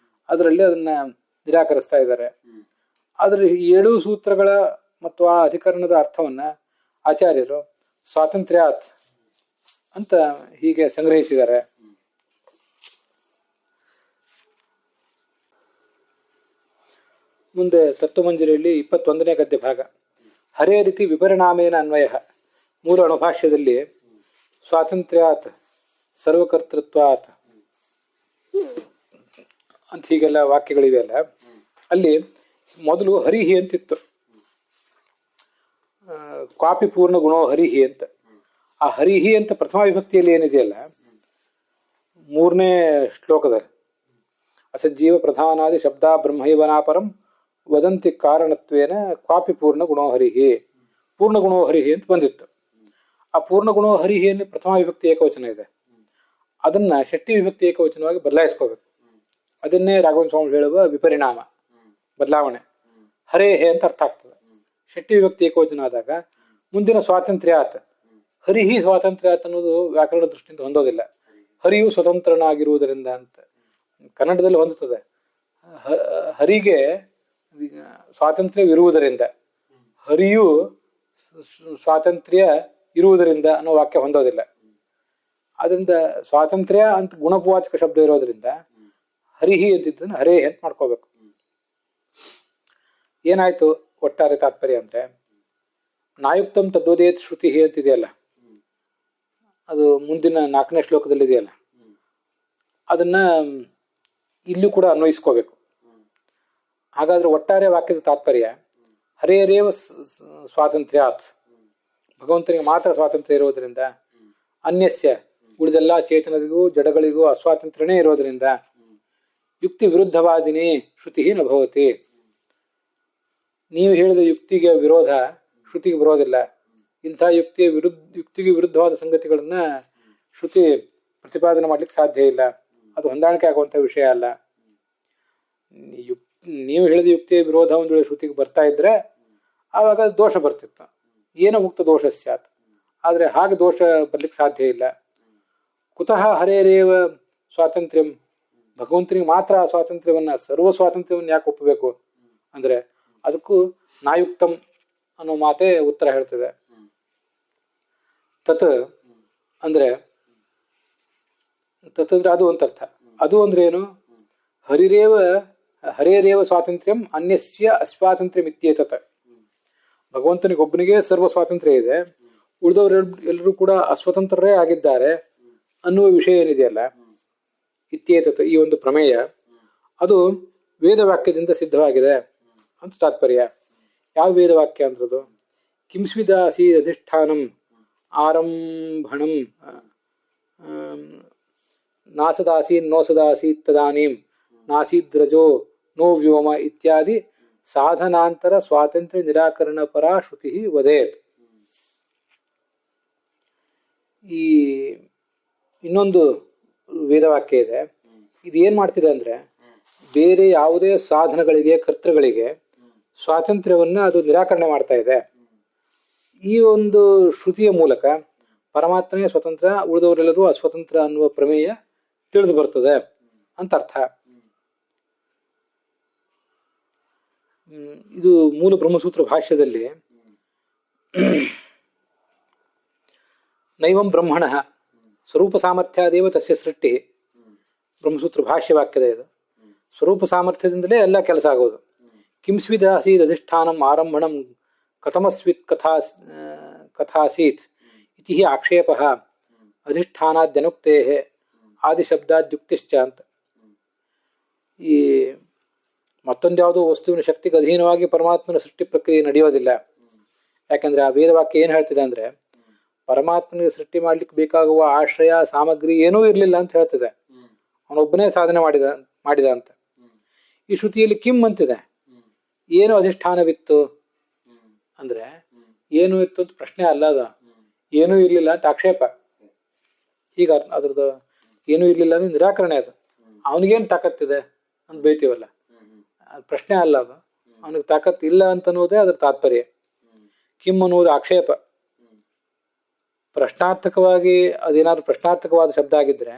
ಅದರಲ್ಲಿ ಅದನ್ನ ನಿರಾಕರಿಸ್ತಾ ಇದ್ದಾರೆ. ಆದ್ರೆ ಈ 7 ಸೂತ್ರಗಳ ಮತ್ತು ಆ ಅಧಿಕರಣದ ಅರ್ಥವನ್ನ ಆಚಾರ್ಯರು ಸ್ವಾತಂತ್ರ್ಯಾತ್ ಅಂತ ಹೀಗೆ ಸಂಗ್ರಹಿಸಿದ್ದಾರೆ. ಮುಂದೆ ತತ್ವಮಂಜರಿಯಲ್ಲಿ 21ನೇ ಗದ್ಯ ಭಾಗ. ಹರೇ ರೀತಿ ವಿಪರಿಣಾಮೇನ ಅನ್ವಯ. ಮೂಲ ಅಣುಭಾಷ್ಯದಲ್ಲಿ ಸ್ವಾತಂತ್ರ್ಯಾತ್ ಸರ್ವಕರ್ತೃತ್ವಾತ್ ಅಂತ ಹೀಗೆಲ್ಲ ವಾಕ್ಯಗಳಿವೆಯಲ್ಲ, ಅಲ್ಲಿ ಮೊದಲು ಹರಿಹಿ ಅಂತಿತ್ತು. ಕ್ವಾಪಿ ಪೂರ್ಣ ಗುಣೋ ಹರಿಹಿ ಅಂತ. ಆ ಹರಿಹಿ ಅಂತ ಪ್ರಥಮ ವಿಭಕ್ತಿಯಲ್ಲಿ ಏನಿದೆಯಲ್ಲ, 3ನೇ ಶ್ಲೋಕದಲ್ಲಿ ಅಸಜ್ಜೀವ ಪ್ರಧಾನಾದಿ ಶಬ್ದ ಬ್ರಹ್ಮೈವನಾಪರಂ ವದಂತಿ ಕಾರಣತ್ವೇನ ಕ್ವಾಪಿ ಪೂರ್ಣ ಗುಣೋ ಹರಿಹಿ, ಪೂರ್ಣ ಗುಣೋ ಹರಿಹಿ ಅಂತ ಬಂದಿತ್ತು. ಆ ಪೂರ್ಣ ಗುಣೋ ಹರಿಹಿಯಲ್ಲಿ ಪ್ರಥಮ ವಿಭಕ್ತಿ ಏಕವಚನ ಇದೆ. ಅದನ್ನ ಷಷ್ಠಿ ವಿಭಕ್ತಿ ಏಕವಚನವಾಗಿ ಬದಲಾಯಿಸ್ಕೋಬೇಕು. ಅದನ್ನೇ ರಾಘವೇಂದ್ರ ಸ್ವಾಮಿ ಹೇಳುವ ವಿಪರಿಣಾಮ, ಬದಲಾವಣೆ. ಹರೇಹೆ ಅಂತ ಅರ್ಥ ಆಗ್ತದೆ. ಷಷ್ಠಿ ವಿಭಕ್ತಿ ಏಕವಚನ ಆದಾಗ ಮುಂದಿನ ಸ್ವಾತಂತ್ರ್ಯಾತ್, ಹರಿಹಿ ಸ್ವಾತಂತ್ರ್ಯಾತ್ ಅನ್ನೋದು ವ್ಯಾಕರಣ ದೃಷ್ಟಿಯಿಂದ ಹೊಂದೋದಿಲ್ಲ. ಹರಿಯು ಸ್ವತಂತ್ರನಾಗಿರುವುದರಿಂದ ಅಂತ ಕನ್ನಡದಲ್ಲಿ ಹೊಂದುತ್ತದೆ. ಹರಿಗೆ ಸ್ವಾತಂತ್ರ್ಯವಿರುವುದರಿಂದ, ಹರಿಯು ಸ್ವಾತಂತ್ರ್ಯ ಇರುವುದರಿಂದ ಅನ್ನೋ ವಾಕ್ಯ ಹೊಂದೋದಿಲ್ಲ. ಅದರಿಂದ ಸ್ವಾತಂತ್ರ್ಯ ಅಂತ ಗುಣಪವಾಚಕ ಶಬ್ದ ಇರೋದ್ರಿಂದ ಹರಿಹಿ ಅಂತಿದ್ದನ್ನು ಹರೇಹಿ ಅಂತ ಮಾಡ್ಕೋಬೇಕು. ಏನಾಯ್ತು ಒಟ್ಟಾರೆ ತಾತ್ಪರ್ಯ ಅಂದ್ರೆ, ನಾಯುಕ್ತಂ ತದ್ವದೇತ್ ಶ್ರುತಿ ಅಂತಿದೆಯಲ್ಲ, ಅದು ಮುಂದಿನ 4ನೇ ಶ್ಲೋಕದಲ್ಲಿ ಇದೆಯಲ್ಲ, ಅದನ್ನ ಇಲ್ಲೂ ಕೂಡ ಅನ್ವಯಿಸ್ಕೋಬೇಕು. ಹಾಗಾದ್ರೆ ಒಟ್ಟಾರೆ ವಾಕ್ಯದ ತಾತ್ಪರ್ಯ ಹರೇರೇವ ಸ್ವಾತಂತ್ರ್ಯಾತ್, ಭಗವಂತನಿಗೆ ಮಾತ್ರ ಸ್ವಾತಂತ್ರ್ಯ ಇರೋದ್ರಿಂದ, ಅನ್ಯಸ್ಯ ಉಳಿದೆಲ್ಲ ಚೇತನರಿಗೂ ಜಡಗಳಿಗೂ ಅಸ್ವಾತಂತ್ರ್ಯನೇ ಇರೋದ್ರಿಂದ, ಯುಕ್ತಿ ವಿರುದ್ಧವಾದಿನಿ ಶ್ರುತಿ ನ ಭವತಿ. ನೀವು ಹೇಳಿದ ಯುಕ್ತಿಗೆ ವಿರೋಧ ಶ್ರುತಿಗೆ ಬರೋದಿಲ್ಲ. ಇಂಥ ಯುಕ್ತಿಗೆ ವಿರುದ್ಧವಾದ ಸಂಗತಿಗಳನ್ನ ಶ್ರುತಿ ಪ್ರತಿಪಾದನೆ ಮಾಡ್ಲಿಕ್ಕೆ ಸಾಧ್ಯ ಇಲ್ಲ. ಅದು ಹೊಂದಾಣಿಕೆ ಆಗುವಂತ ವಿಷಯ ಅಲ್ಲ. ನೀವು ಹೇಳಿದ ಯುಕ್ತಿಯ ವಿರೋಧ ಒಂದು ವೇಳೆ ಶ್ರುತಿಗೆ ಬರ್ತಾ ಇದ್ರೆ ಆವಾಗ ದೋಷ ಬರ್ತಿತ್ತು. ಏನೋ ಮುಕ್ತ ದೋಷ ಸ್ಯಾತ್. ಆದ್ರೆ ಹಾಗೆ ದೋಷ ಬರ್ಲಿಕ್ಕೆ ಸಾಧ್ಯ ಇಲ್ಲ. ಕುತಃ ಹರೇರೇವ ಸ್ವಾತಂತ್ರ್ಯಂ, ಭಗವಂತನಿಗೆ ಮಾತ್ರ ಆ ಸ್ವಾತಂತ್ರ್ಯವನ್ನ, ಸರ್ವ ಸ್ವಾತಂತ್ರ್ಯವನ್ನು ಯಾಕೆ ಒಪ್ಪಬೇಕು ಅಂದ್ರೆ ಅದಕ್ಕೂ ನಾಯುಕ್ತಂ ಅನ್ನೋ ಮಾತೇ ಉತ್ತರ ಹೇಳ್ತದೆ. ತತ್ ಅಂದ್ರೆ ಅದು ಅಂತ ಅರ್ಥ. ಅದು ಅಂದ್ರೆ ಏನು? ಹರೇರೇವ ಸ್ವಾತಂತ್ರ್ಯಂ ಅನ್ಯಸ್ಯ ಅಸ್ವಾತಂತ್ರ್ಯಂ ಇತ್ಯೇತತ್. ಭಗವಂತನಿಗೊಬ್ಬನಿಗೆ ಸರ್ವ ಸ್ವಾತಂತ್ರ್ಯ ಇದೆ, ಉಳಿದವರು ಎಲ್ಲರೂ ಕೂಡ ಅಸ್ವತಂತ್ರರೇ ಆಗಿದ್ದಾರೆ ಅನ್ನುವ ವಿಷಯ ಏನಿದೆಯಲ್ಲ, ಇತ್ಯೇತತ್, ಈ ಒಂದು ಪ್ರಮೇಯ ಅದು ವೇದವಾಕ್ಯದಿಂದ ಸಿದ್ಧವಾಗಿದೆ ಅಂತ ತಾತ್ಪರ್ಯ. ಯಾವ ವೇದವಾಕ್ಯ ಅಂದ್ರದು? ಕಿಂಸ್ವಿದಾಸಿ ಅಧಿಷ್ಠಾನಂ ಆರಂಭಣಂ ನಾಸದಾಸೀನ್ ನೋಸದಾಸೀತ್ ತದಾನೀಂ ನಾಸೀದ್ರಜೋ ನೋ ವ್ಯೋಮ ಇತ್ಯಾದಿ ಸಾಧನಾಂತರ ಸ್ವಾತಂತ್ರ್ಯ ನಿರಾಕರಣ ಪರಾ ಶ್ರುತಿ ವದೇತ್. ಈ ಇನ್ನೊಂದು ವೇದವಾಕ್ಯ ಇದೆ. ಇದು ಏನು ಮಾಡ್ತಿದೆ ಅಂದರೆ, ಬೇರೆ ಯಾವುದೇ ಸಾಧನಗಳಿಗೆ, ಕರ್ತೃಗಳಿಗೆ ಸ್ವಾತಂತ್ರ್ಯವನ್ನು ಅದು ನಿರಾಕರಣೆ ಮಾಡ್ತಾ ಇದೆ. ಈ ಒಂದು ಶ್ರುತಿಯ ಮೂಲಕ ಪರಮಾತ್ಮನೇ ಸ್ವತಂತ್ರ, ಉಳಿದವರೆಲ್ಲರೂ ಅಸ್ವತಂತ್ರ ಅನ್ನುವ ಪ್ರಮೇಯ ತಿಳಿದು ಬರ್ತದೆ ಅಂತ ಅರ್ಥ. ಇದು ಮೂಲ ಬ್ರಹ್ಮಸೂತ್ರ ಭಾಷ್ಯದಲ್ಲಿ ನೈವಂ ಬ್ರಹ್ಮಣ ಸ್ವರೂಪ ಸಾಮರ್ಥ್ಯಾದೇವ ತಸ್ಯ ಸೃಷ್ಟಿ, ಬ್ರಹ್ಮಸೂತ್ರ ಭಾಷ್ಯ ವಾಕ್ಯದ ಇದು. ಸ್ವರೂಪ ಸಾಮರ್ಥ್ಯದಿಂದಲೇ ಎಲ್ಲ ಕೆಲಸ ಆಗೋದು. ಕಿಂಸ್ವಿದಾಸೀತ್ ಅಧಿಷ್ಠಾನಂ ಆರಂಭಣಂ ಕಥಮಸ್ವಿತ್ ಕಥಾಸೀತ್ ಇತಿ ಆಕ್ಷೇಪ ಅಧಿಷ್ಠಾನಾದ್ಯನುಕ್ತೇ ಆದಿಶಬ್ದಾದ್ಯುಕ್ತಿಶ್ಚ ಅಂತ. ಈ ಮತ್ತೊಂದ್ಯಾವುದೋ ವಸ್ತುವಿನ ಶಕ್ತಿಗೆ ಅಧೀನವಾಗಿ ಪರಮಾತ್ಮನ ಸೃಷ್ಟಿ ಪ್ರಕ್ರಿಯೆ ನಡೆಯೋದಿಲ್ಲ. ಯಾಕಂದ್ರೆ ಆ ವೇದವಾಕ್ಯ ಏನು ಹೇಳ್ತಿದೆ ಅಂದ್ರೆ, ಪರಮಾತ್ಮನಿಗೆ ಸೃಷ್ಟಿ ಮಾಡ್ಲಿಕ್ಕೆ ಬೇಕಾಗುವ ಆಶ್ರಯ ಸಾಮಗ್ರಿ ಏನೂ ಇರಲಿಲ್ಲ ಅಂತ ಹೇಳ್ತಿದೆ. ಅವನೊಬ್ಬನೇ ಸಾಧನೆ ಮಾಡಿದ ಅಂತ. ಈ ಶ್ರುತಿಯಲ್ಲಿ ಕಿಂ ಅಂತಿದೆ, ಏನು ಅಧಿಷ್ಠಾನವಿತ್ತು ಅಂದ್ರೆ ಏನು ಇತ್ತು ಅಂತ ಪ್ರಶ್ನೆ ಅಲ್ಲ, ಅದು ಏನೂ ಇರ್ಲಿಲ್ಲ ಅಂತ ಆಕ್ಷೇಪ. ಈಗ ಅದ್ರದ್ದು ಏನೂ ಇರ್ಲಿಲ್ಲ ಅಂದ್ರೆ ನಿರಾಕರಣೆ. ಅದು ಅವನಿಗೇನು ತಾಕತ್ತಿದೆ ಅಂತ ಬೈತೀವಲ್ಲ, ಅದು ಪ್ರಶ್ನೆ ಅಲ್ಲ. ಅದು ಅವನಿಗೆ ತಾಕತ್ ಇಲ್ಲ ಅಂತ ಅನ್ನೋದೇ ಅದ್ರ ತಾತ್ಪರ್ಯ. ಕಿಂ ಅನ್ನೋದು ಆಕ್ಷೇಪ. ಪ್ರಶ್ನಾರ್ಥಕವಾಗಿ ಅದೇನಾದ್ರು ಪ್ರಶ್ನಾರ್ಥಕವಾದ ಶಬ್ದ ಆಗಿದ್ರೆ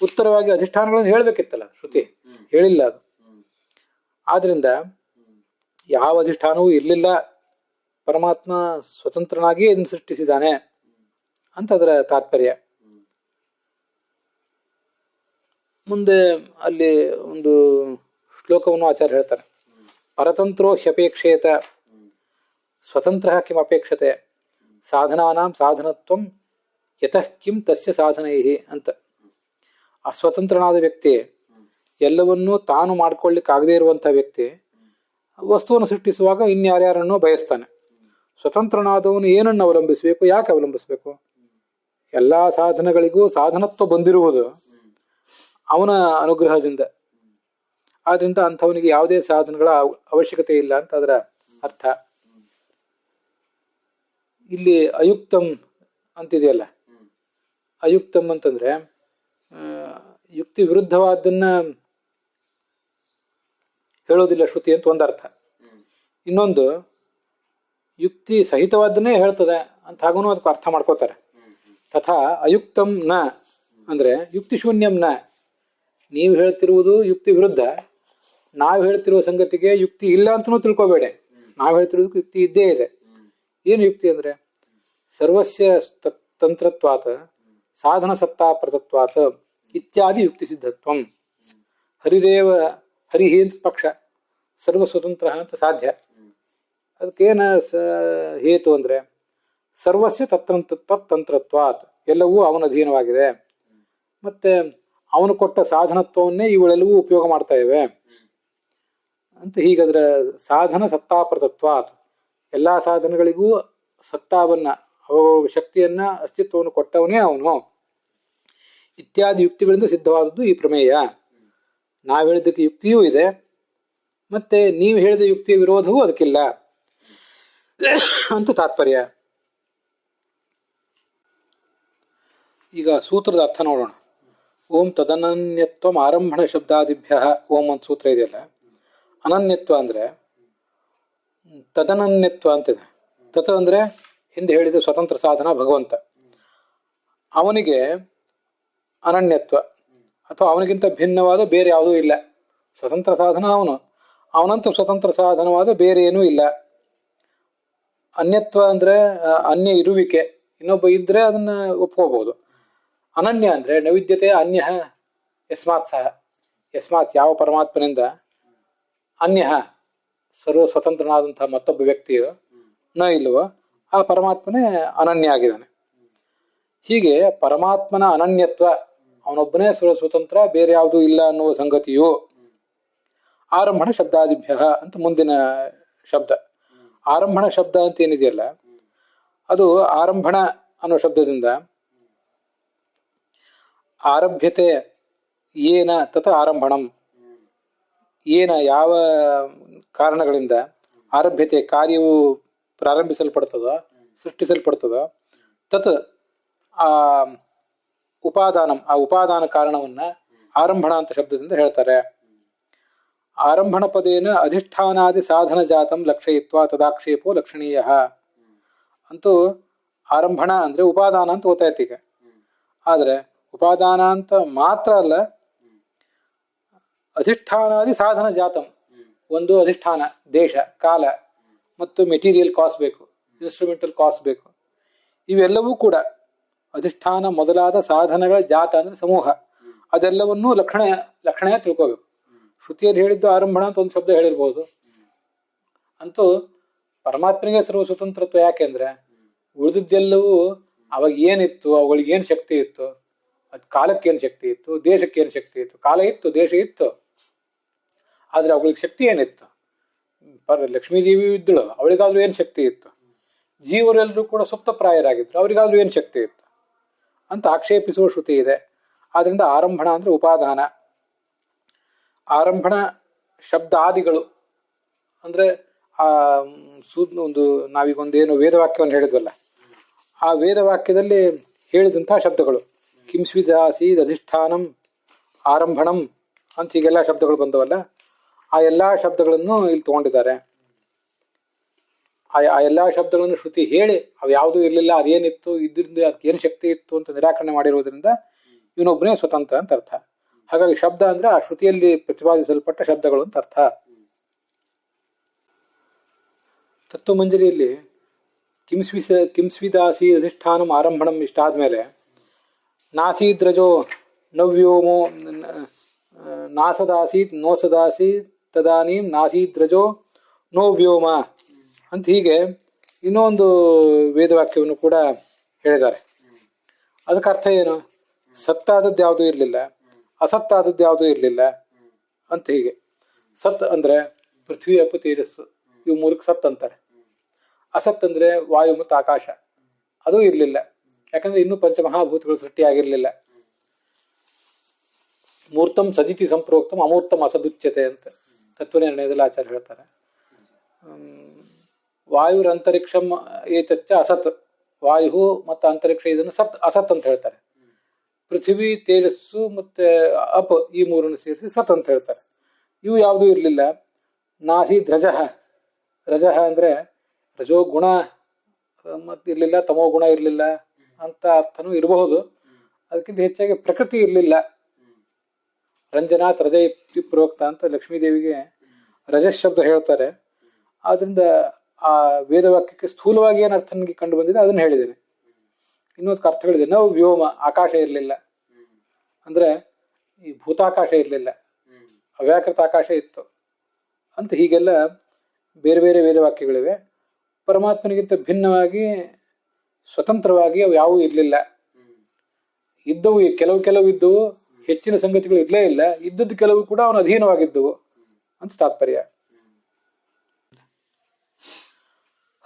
ಉತ್ತರವಾಗಿ ಅಧಿಷ್ಠಾನಗಳನ್ನು ಹೇಳಬೇಕಿತ್ತಲ್ಲ, ಶ್ರುತಿ ಹೇಳಿಲ್ಲ ಅದು. ಆದ್ರಿಂದ ಯಾವ ಅಧಿಷ್ಠಾನವೂ ಇರಲಿಲ್ಲ, ಪರಮಾತ್ಮ ಸ್ವತಂತ್ರನಾಗಿ ಇದನ್ನು ಸೃಷ್ಟಿಸಿದ್ದಾನೆ ಅಂತ ಅದರ ತಾತ್ಪರ್ಯ. ಮುಂದೆ ಅಲ್ಲಿ ಒಂದು ಶ್ಲೋಕವನ್ನು ಆಚಾರ್ಯ ಹೇಳ್ತಾರೆ. ಪರತಂತ್ರೋ ಹ್ಯಪೇಕ್ಷೇತ ಸ್ವತಂತ್ರ ಕಿಂ ಅಪೇಕ್ಷತೆ ಸಾಧನಾನಾಂ ಸಾಧನತ್ವಂ ಯತಃ ಕಿಂ ತಸ್ಯ ಸಾಧನೈ ಅಂತ. ಅಸ್ವತಂತ್ರನಾದ ವ್ಯಕ್ತಿ, ಎಲ್ಲವನ್ನೂ ತಾನು ಮಾಡ್ಕೊಳ್ಳಿಕ್ಕಾಗದೇ ಇರುವಂಥ ವ್ಯಕ್ತಿ ವಸ್ತುವನ್ನು ಸೃಷ್ಟಿಸುವಾಗ ಇನ್ಯಾರ್ಯಾರನ್ನೋ ಬಯಸ್ತಾನೆ. ಸ್ವತಂತ್ರನಾದವನು ಏನನ್ನು ಅವಲಂಬಿಸಬೇಕು, ಯಾಕೆ ಅವಲಂಬಿಸಬೇಕು? ಎಲ್ಲ ಸಾಧನಗಳಿಗೂ ಸಾಧನತ್ವ ಬಂದಿರುವುದು ಅವನ ಅನುಗ್ರಹದಿಂದ. ಆದ್ರಿಂದ ಅಂಥವನಿಗೆ ಯಾವುದೇ ಸಾಧನಗಳ ಅವಶ್ಯಕತೆ ಇಲ್ಲ ಅಂತ ಅದರ ಅರ್ಥ. ಇಲ್ಲಿ ಅಯುಕ್ತಂ ಅಂತಿದೆಯಲ್ಲ, ಅಯುಕ್ತಂ ಅಂತಂದ್ರೆ ಯುಕ್ತಿ ವಿರುದ್ಧವಾದನ್ನ ಹೇಳೋದಿಲ್ಲ ಶ್ರುತಿ ಅಂತ ಒಂದರ್ಥ. ಇನ್ನೊಂದು ಯುಕ್ತಿ ಸಹಿತವಾದನ್ನೇ ಹೇಳ್ತದೆ ಅಂತ ಹಾಗೂ ಅದಕ್ಕೆ ಅರ್ಥ ಮಾಡ್ಕೋತಾರೆ. ತಥಾ ಅಯುಕ್ತಂ ನ ಅಂದ್ರೆ ಯುಕ್ತಿ ಶೂನ್ಯಂ ನ. ನೀವು ಹೇಳ್ತಿರುವುದು ಯುಕ್ತಿ ವಿರುದ್ಧ, ನಾವು ಹೇಳ್ತಿರುವ ಸಂಗತಿಗೆ ಯುಕ್ತಿ ಇಲ್ಲ ಅಂತನೂ ತಿಳ್ಕೋಬೇಡ. ನಾವು ಹೇಳ್ತಿರೋದಕ್ಕೆ ಯುಕ್ತಿ ಇದ್ದೇ ಇದೆ. ಏನು ಯುಕ್ತಿ ಅಂದ್ರೆ ಸರ್ವಸ್ಯ ತಂತ್ರತ್ವಾತ್ ಸಾಧನ ಸತ್ತಾಪ್ರತತ್ವಾತ್ ಇತ್ಯಾದಿ ಯುಕ್ತಿ ಸಿದ್ಧತ್ವಂ. ಹರಿದೇವ ಹರಿಹಿ ಅಂತ ಪಕ್ಷ, ಸರ್ವ ಸ್ವತಂತ್ರ ಅಂತ ಸಾಧ್ಯ. ಅದಕ್ಕೇನ ಹೇತು ಅಂದ್ರೆ ಸರ್ವಸ್ಯ ತತ್ತಂತ್ರತ್ವಾತ್, ಎಲ್ಲವೂ ಅವನ ಅಧೀನವಾಗಿದೆ. ಮತ್ತೆ ಅವನು ಕೊಟ್ಟ ಸಾಧನತ್ವವನ್ನೇ ಇವುಗಳೆಲ್ಲವೂ ಉಪಯೋಗ ಮಾಡ್ತಾ ಇವೆ ಅಂತ. ಹೀಗದ್ರ ಸಾಧನ ಸತ್ತಾಪ್ರತತ್ವಾತ್, ಎಲ್ಲಾ ಸಾಧನಗಳಿಗೂ ಸತ್ತಾವನ್ನ, ಅವ ಶಕ್ತಿಯನ್ನ, ಅಸ್ತಿತ್ವವನ್ನು ಕೊಟ್ಟವನೇ ಅವನು. ಇತ್ಯಾದಿ ಯುಕ್ತಿಗಳಿಂದ ಸಿದ್ಧವಾದದ್ದು ಈ ಪ್ರಮೇಯ. ನಾವು ಹೇಳಿದ್ದಕ್ಕೆ ಯುಕ್ತಿಯೂ ಇದೆ, ಮತ್ತೆ ನೀವು ಹೇಳಿದ ಯುಕ್ತಿಯ ವಿರೋಧವೂ ಅದಕ್ಕಿಲ್ಲ ಅಂತ ತಾತ್ಪರ್ಯ. ಈಗ ಸೂತ್ರದ ಅರ್ಥ ನೋಡೋಣ. ಓಂ ತದನನ್ಯತ್ವ ಆರಂಭಣ ಶಬ್ದಾದಿಭ್ಯ ಓಂ ಅಂತ ಸೂತ್ರ ಇದೆಯಲ್ಲ, ಅನನ್ಯತ್ವ ಅಂದ್ರೆ ತದನನ್ಯತ್ವ ಅಂತಿದೆ. ತತ ಅಂದ್ರೆ ಹಿಂದೆ ಹೇಳಿದ ಸ್ವತಂತ್ರ ಸಾಧನ ಭಗವಂತ, ಅವನಿಗೆ ಅನನ್ಯತ್ವ ಅಥವಾ ಅವನಿಗಿಂತ ಭಿನ್ನವಾದ ಬೇರೆ ಯಾವುದೂ ಇಲ್ಲ. ಸ್ವತಂತ್ರ ಸಾಧನ ಅವನು, ಅವನಂತ ಸ್ವತಂತ್ರ ಸಾಧನವಾದ ಬೇರೆ ಏನೂ ಇಲ್ಲ. ಅನ್ಯತ್ವ ಅಂದ್ರೆ ಅನ್ಯ ಇರುವಿಕೆ, ಇನ್ನೊಬ್ಬ ಇದ್ರೆ ಅದನ್ನ ಒಪ್ಕೋಬಹುದು. ಅನನ್ಯ ಅಂದ್ರೆ ನೈವಿದ್ಯತೆ ಅನ್ಯ ಯಸ್ಮಾತ್ ಸಹ, ಯಸ್ಮಾತ್ ಯಾವ ಪರಮಾತ್ಮನಿಂದ ಅನ್ಯ ಸರ್ವ ಸ್ವತಂತ್ರನಾದಂತಹ ಮತ್ತೊಬ್ಬ ವ್ಯಕ್ತಿಯು ನ ಇಲ್ವೋ ಆ ಪರಮಾತ್ಮನೇ ಅನನ್ಯ ಆಗಿದ್ದಾನೆ. ಹೀಗೆ ಪರಮಾತ್ಮನ ಅನನ್ಯತ್ವ, ಅವನೊಬ್ಬನೇ ಸರ್ವ ಸ್ವತಂತ್ರ, ಬೇರೆ ಯಾವುದೂ ಇಲ್ಲ ಅನ್ನುವ ಸಂಗತಿಯು ಆರಂಭಣ ಶಬ್ದಾದಿಭ್ಯ ಅಂತ ಮುಂದಿನ ಶಬ್ದ. ಆರಂಭಣ ಶಬ್ದ ಅಂತ ಏನಿದೆಯಲ್ಲ, ಅದು ಆರಂಭಣ ಅನ್ನೋ ಶಬ್ದದಿಂದ ಆರಭ್ಯತೆ ಏನ ತತ ಆರಂಭಣಂ, ಏನ ಯಾವ ಕಾರಣಗಳಿಂದ ಆರಭ್ಯತೆ ಕಾರ್ಯವು ಪ್ರಾರಂಭಿಸಲ್ಪಡ್ತದೋ, ಸೃಷ್ಟಿಸಲ್ಪಡ್ತದೋ, ತತ್ ಆ ಉಪಾದಾನಂ, ಆ ಉಪಾದಾನ ಕಾರಣವನ್ನ ಆರಂಭಣ ಅಂತ ಶಬ್ದದಿಂದ ಹೇಳ್ತಾರೆ. ಆರಂಭಣ ಪದೇನ ಅಧಿಷ್ಠಾನಾದಿ ಸಾಧನ ಜಾತಂ ಲಕ್ಷಯಿತ್ವ ತದಾಕ್ಷೇಪೋ ಲಕ್ಷಣೀಯ ಅಂತೂ ಆರಂಭಣ ಅಂದ್ರೆ ಉಪಾದಾನ ಅಂತ ಗೊತ್ತಾಯ್ತು ಈಗ. ಆದ್ರೆ ಉಪಾದಾನ ಅಂತ ಮಾತ್ರ ಅಲ್ಲ, ಅಧಿಷ್ಠಾನಾದಿ ಸಾಧನ ಜಾತಂ, ಒಂದು ಅಧಿಷ್ಠಾನ ದೇಶ ಕಾಲ ಮತ್ತು ಮೆಟೀರಿಯಲ್ ಕಾಸ್ಟ್ ಬೇಕು, ಇನ್ಸ್ಟ್ರೂಮೆಂಟಲ್ ಕಾಸ್ಟ್ ಬೇಕು, ಇವೆಲ್ಲವೂ ಕೂಡ ಅಧಿಷ್ಠಾನ ಮೊದಲಾದ ಸಾಧನಗಳ ಜಾತ ಅಂದ್ರೆ ಸಮೂಹ, ಅದೆಲ್ಲವನ್ನೂ ಲಕ್ಷಣ ತಿಳ್ಕೋಬೇಕು. ಶ್ರುತಿಯಲ್ಲಿ ಹೇಳಿದ್ದು ಆರಂಭಣ ಅಂತ ಒಂದು ಶಬ್ದ ಹೇಳಿರ್ಬೋದು. ಅಂತೂ ಪರಮಾತ್ಮನಿಗೆ ಸರ್ವ ಸ್ವತಂತ್ರತ್ವ. ಯಾಕೆಂದ್ರೆ ಉಳಿದಿದ್ದೆಲ್ಲವೂ ಅವಾಗ ಏನಿತ್ತು, ಅವುಗಳಿಗೆ ಏನ್ ಶಕ್ತಿ ಇತ್ತು, ಅದು ಕಾಲಕ್ಕೆ ಏನ್ ಶಕ್ತಿ ಇತ್ತು, ದೇಶಕ್ಕೆ ಏನ್ ಶಕ್ತಿ ಇತ್ತು. ಕಾಲ ಇತ್ತು, ದೇಶ ಇತ್ತು, ಆದ್ರೆ ಅವುಗಳಿಗೆ ಶಕ್ತಿ ಏನಿತ್ತು. ಲಕ್ಷ್ಮೀದೇವಿ ಇದ್ದಳು, ಅವಳಿಗಾದ್ರೂ ಏನ್ ಶಕ್ತಿ ಇತ್ತು. ಜೀವರೆಲ್ಲರೂ ಕೂಡ ಸುಪ್ತಪ್ರಾಯರಾಗಿದ್ರು, ಅವರಿಗಾದ್ರೂ ಏನ್ ಶಕ್ತಿ ಇತ್ತು ಅಂತ ಆಕ್ಷೇಪಿಸುವ ಶ್ರುತಿ ಇದೆ. ಆದ್ರಿಂದ ಆರಂಭಣ ಅಂದ್ರೆ ಉಪಾದಾನ. ಆರಂಭಣ ಶಬ್ದ ಆದಿಗಳು ಅಂದ್ರೆ ಆ ಒಂದು ನಾವೀಗೊಂದೇನು ವೇದವಾಕ್ಯವನ್ನು ಹೇಳಿದ್ವಲ್ಲ, ಆ ವೇದವಾಕ್ಯದಲ್ಲಿ ಹೇಳಿದಂತಹ ಶಬ್ದಗಳು ಕಿಂಸ್ವಿದಾಸೀದ್ ಅಧಿಷ್ಠಾನಂ ಆರಂಭಣಂ ಅಂತ ಹೀಗೆಲ್ಲ ಶಬ್ದಗಳು ಬಂದವಲ್ಲ, ಆ ಎಲ್ಲಾ ಶಬ್ದಗಳನ್ನು ಇಲ್ಲಿ ತಗೊಂಡಿದ್ದಾರೆ. ಆ ಎಲ್ಲಾ ಶಬ್ದಗಳನ್ನು ಶ್ರುತಿ ಹೇಳಿ ಅವು ಯಾವುದೂ ಇರಲಿಲ್ಲ, ಅದೇನಿತ್ತು, ಇದ್ರಿಂದ ಅದಕ್ಕೆ ಏನು ಶಕ್ತಿ ಇತ್ತು ಅಂತ ನಿರಾಕರಣೆ ಮಾಡಿರುವುದರಿಂದ ಇವನೊಬ್ಬನೇ ಸ್ವತಂತ್ರ ಅಂತ ಅರ್ಥ. ಹಾಗಾಗಿ ಶಬ್ದ ಅಂದ್ರೆ ಆ ಶ್ರುತಿಯಲ್ಲಿ ಪ್ರತಿಪಾದಿಸಲ್ಪಟ್ಟ ಶಬ್ದಗಳು ಅಂತ ಅರ್ಥ. ತತ್ವಮಂಜರಿಯಲ್ಲಿ ಕಿಂಸ್ವಿದಾಸಿ ಅಧಿಷ್ಠಾನಂ ಆರಂಭಣಂ ಇಷ್ಟಾದ್ಮೇಲೆ ನಾಸೀದ್ರಜೋ ನವ್ಯೋಮೋ ನಾಸದಾಸೀತ್ ನೋಸದಾಸೀತ್ ತದಾನೀಂ ನಾಸೀದ್ರಜೋ ನೋ ವ್ಯೋಮ ಅಂತ ಹೀಗೆ ಇನ್ನೊಂದು ವೇದವಾಕ್ಯವನ್ನು ಕೂಡ ಹೇಳಿದ್ದಾರೆ. ಅದಕ್ಕೆ ಅರ್ಥ ಏನು? ಸತ್ತಾದದ್ದು ಯಾವುದೂ ಇರಲಿಲ್ಲ, ಅಸತ್ತಾದದ್ದು ಯಾವುದೂ ಇರಲಿಲ್ಲ ಅಂತ ಹೀಗೆ. ಸತ್ ಅಂದ್ರೆ ಪೃಥ್ವಿ ಅಪ್ಪು ತೇಜಸ್ಸು, ಇವು ಮೂರಕ್ಕೆ ಸತ್ ಅಂತಾರೆ. ಅಸತ್ ಅಂದ್ರೆ ವಾಯು ಮತ್ತು ಆಕಾಶ, ಅದೂ ಇರಲಿಲ್ಲ. ಯಾಕಂದ್ರೆ ಇನ್ನೂ ಪಂಚಮಹಾಭೂತಗಳು ಸೃಷ್ಟಿಯಾಗಿರ್ಲಿಲ್ಲ. ಮೂರ್ತಂ ಸದಿತಿ ಸಂಪ್ರೋಕ್ತಂ ಅಮೂರ್ತಂ ಅಸದುಚ್ಯತೆ ಅಂತ ತತ್ವನಿರ್ಣಯದಲ್ಲಿ ಆಚಾರ್ಯ ಹೇಳ್ತಾರೆ. ವಾಯುರಂತರಿಕ್ಷಂ ಏತಚ್ಚ ಅಸತ್, ವಾಯು ಮತ್ತು ಅಂತರಿಕ್ಷ ಇದನ್ನು ಸತ್ ಅಸತ್ ಅಂತ ಹೇಳ್ತಾರೆ. ಪೃಥ್ವಿ ತೇಜಸ್ಸು ಮತ್ತೆ ಅಪ್ ಈ ಮೂರನ್ನು ಸೇರಿಸಿ ಸತ್ ಅಂತ ಹೇಳ್ತಾರೆ. ಇವು ಯಾವುದೂ ಇರಲಿಲ್ಲ. ನಾಸೀದ್ ರಜಃ, ರಜಃ ಅಂದ್ರೆ ರಜೋ ಗುಣ ಮತ್ತೆ ಇರ್ಲಿಲ್ಲ, ತಮೋ ಗುಣ ಇರಲಿಲ್ಲ ಅಂತ ಅರ್ಥನೂ ಇರಬಹುದು. ಅದಕ್ಕಿಂತ ಹೆಚ್ಚಾಗಿ ಪ್ರಕೃತಿ ಇರಲಿಲ್ಲ. ರಂಜನಾಥ್ ರಜ ಪ್ರೋಕ್ತ ಅಂತ ಲಕ್ಷ್ಮೀದೇವಿಗೆ ರಜಸ್ ಶಬ್ದ ಹೇಳ್ತಾರೆ. ಆದ್ರಿಂದ ಆ ವೇದವಾಕ್ಯಕ್ಕೆ ಸ್ಥೂಲವಾಗಿ ಏನು ಅರ್ಥ ನನಗೆ ಕಂಡು ಬಂದಿದೆ ಅದನ್ನ ಹೇಳಿದ್ದೇನೆ. ಇನ್ನೊಂದು ಅರ್ಥಗಳಿದೆ. ನಾವು ವ್ಯೋಮ, ಆಕಾಶ ಇರಲಿಲ್ಲ ಅಂದ್ರೆ ಈ ಭೂತಾಕಾಶ ಇರಲಿಲ್ಲ, ಅವ್ಯಾಕೃತ ಆಕಾಶ ಇತ್ತು ಅಂತ ಹೀಗೆಲ್ಲ ಬೇರೆ ಬೇರೆ ವೇದವಾಕ್ಯಗಳಿವೆ. ಪರಮಾತ್ಮನಿಗಿಂತ ಭಿನ್ನವಾಗಿ ಸ್ವತಂತ್ರವಾಗಿ ಅವು ಯಾವುವು ಇರಲಿಲ್ಲ. ಇದ್ದವು ಕೆಲವು ಇದ್ದವು, ಹೆಚ್ಚಿನ ಸಂಗತಿಗಳು ಇರಲೇ ಇಲ್ಲ. ಇದ್ದದ್ದು ಕೆಲವು ಕೂಡ ಅವನ ಅಧೀನವಾಗಿದ್ದವು ಅಂತ ತಾತ್ಪರ್ಯ.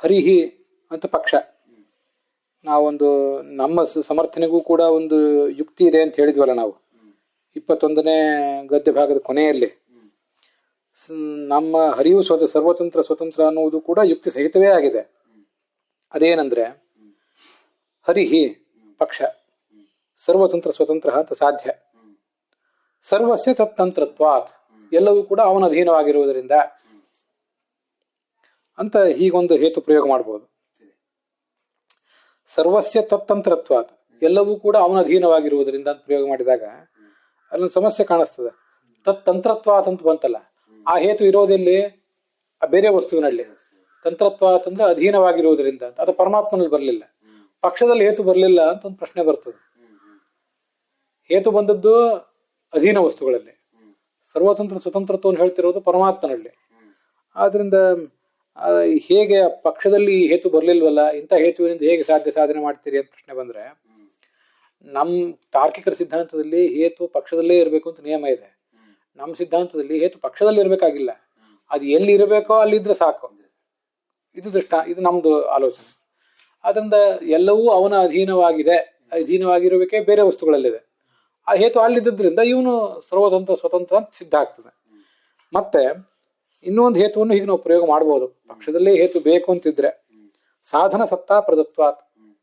ಹರಿಹಿ ಅಂತ ಪಕ್ಷ. ನಾವೊಂದು ನಮ್ಮ ಸಮರ್ಥನೆಗೂ ಕೂಡ ಒಂದು ಯುಕ್ತಿ ಇದೆ ಅಂತ ಹೇಳಿದ್ವಲ್ಲ ನಾವು 21ನೇ ಗದ್ಯ ಭಾಗದ ಕೊನೆಯಲ್ಲಿ. ನಮ್ಮ ಹರಿವು ಸ್ವತಂತ್ರ ಅನ್ನುವುದು ಕೂಡ ಯುಕ್ತಿ ಸಹಿತವೇ ಆಗಿದೆ. ಅದೇನಂದ್ರೆ ಹರಿಹಿ ಪಕ್ಷ ಸರ್ವತಂತ್ರ ಸ್ವತಂತ್ರ ಅಂತ ಸಾಧ್ಯ. ಸರ್ವಸ್ಯ ತತ್ತಂತ್ರತ್ವಾತ್, ಎಲ್ಲವೂ ಕೂಡ ಅವನ ಅಧೀನವಾಗಿರುವುದರಿಂದ ಅಂತ ಹೀಗೊಂದು ಹೇತು ಪ್ರಯೋಗ ಮಾಡಬಹುದು. ಸರ್ವಸ್ಯ ತತ್ತಂತ್ರತ್ವಾತ್, ಎಲ್ಲವೂ ಕೂಡ ಅವನ ಅಧೀನವಾಗಿರುವುದರಿಂದ ಅಂತ ಪ್ರಯೋಗ ಮಾಡಿದಾಗ ಅಲ್ಲೊಂದು ಸಮಸ್ಯೆ ಕಾಣಿಸ್ತದೆ. ತತ್ತಂತ್ರತ್ವಾತ್ ಅಂತ ಬಂತಲ್ಲ, ಆ ಹೇತು ಇರೋದಿಲ್ಲಿ ಬೇರೆ ವಸ್ತುವಿನಲ್ಲಿ. ತಂತ್ರತ್ವಾತ್ ಅಂದ್ರೆ ಅಧೀನವಾಗಿರುವುದರಿಂದ ಅಂತ, ಅದು ಪರಮಾತ್ಮನಲ್ಲಿ ಬರಲಿಲ್ಲ. ಪಕ್ಷದಲ್ಲಿ ಹೇತು ಬರಲಿಲ್ಲ ಅಂತ ಒಂದು ಪ್ರಶ್ನೆ ಬರ್ತದೆ. ಹೇತು ಬಂದದ್ದು ಅಧೀನ ವಸ್ತುಗಳಲ್ಲಿ, ಸರ್ವತಂತ್ರ ಸ್ವತಂತ್ರತ್ವವನ್ನು ಹೇಳ್ತಿರೋದು ಪರಮಾತ್ಮನಲ್ಲಿ. ಆದ್ರಿಂದ ಹೇಗೆ ಪಕ್ಷದಲ್ಲಿ ಹೇತು ಬರ್ಲಿಲ್ವಲ್ಲ, ಇಂಥ ಹೇತುವಿನಿಂದ ಹೇಗೆ ಸಾಧನೆ ಮಾಡ್ತೀರಿ ಅಂತ ಪ್ರಶ್ನೆ ಬಂದ್ರೆ, ನಮ್ಮ ತಾರ್ಕಿಕರ ಸಿದ್ಧಾಂತದಲ್ಲಿ ಹೇತು ಪಕ್ಷದಲ್ಲೇ ಇರಬೇಕು ಅಂತ ನಿಯಮ ಇದೆ. ನಮ್ಮ ಸಿದ್ಧಾಂತದಲ್ಲಿ ಹೇತು ಪಕ್ಷದಲ್ಲಿ ಇರಬೇಕಾಗಿಲ್ಲ, ಅದು ಎಲ್ಲಿ ಇರಬೇಕೋ ಅಲ್ಲಿದ್ರೆ ಸಾಕು. ಇದು ನಮ್ದು ಆಲೋಚನೆ. ಆದ್ರಿಂದ ಎಲ್ಲವೂ ಅವನ ಅಧೀನವಾಗಿರುವಿಕೆ ಬೇರೆ ವಸ್ತುಗಳಲ್ಲಿದೆ. ಆ ಹೇತು ಅಲ್ಲಿದ್ದರಿಂದ ಇವನು ಸ್ವತಂತ್ರ ಅಂತ ಸಿದ್ಧ ಆಗ್ತದೆ. ಮತ್ತೆ ಇನ್ನೊಂದು ಹೇತುವನ್ನು ಹೀಗೆ ನಾವು ಪ್ರಯೋಗ ಮಾಡಬಹುದು. ಪಕ್ಷದಲ್ಲೇ ಹೇತು ಬೇಕು ಅಂತಿದ್ರೆ ಸಾಧನ ಸತ್ತಾ ಪ್ರದತ್ವಾತ್,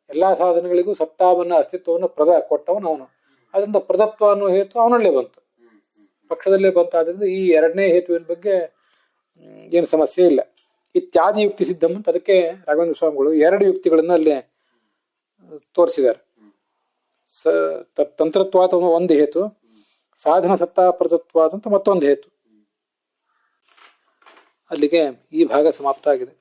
ಎಲ್ಲಾ ಸಾಧನಗಳಿಗೂ ಸತ್ತಾವನ್ನ ಅಸ್ತಿತ್ವವನ್ನು ಕೊಟ್ಟವನು ಅವನು. ಅದರಿಂದ ಪ್ರದತ್ವ ಅನ್ನೋ ಹೇತು ಅವನಲ್ಲೇ ಬಂತು, ಪಕ್ಷದಲ್ಲೇ ಬಂತಾದ್ರಿಂದ ಈ ಎರಡನೇ ಹೇತುವಿನ ಬಗ್ಗೆ ಏನು ಸಮಸ್ಯೆ ಇಲ್ಲ. ಇತ್ಯಾದಿ ಯುಕ್ತಿ ಸಿದ್ಧಂ ಅಂತ ಅದಕ್ಕೆ ರಾಘವೇಂದ್ರ ಸ್ವಾಮಿಗಳು ಎರಡು ಯುಕ್ತಿಗಳನ್ನ ಅಲ್ಲಿ ತೋರಿಸಿದ್ದಾರೆ. ತಂತ್ರತ್ವಾದ ಒಂದು ಹೇತು, ಸಾಧನ ಸತ್ತಾ ಪ್ರದತ್ವಾದ ಅಂತ ಮತ್ತೊಂದು ಹೇತು. ಅಲ್ಲಿಗೆ ಈ ಭಾಗ ಸಮಾಪ್ತ ಆಗಿದೆ.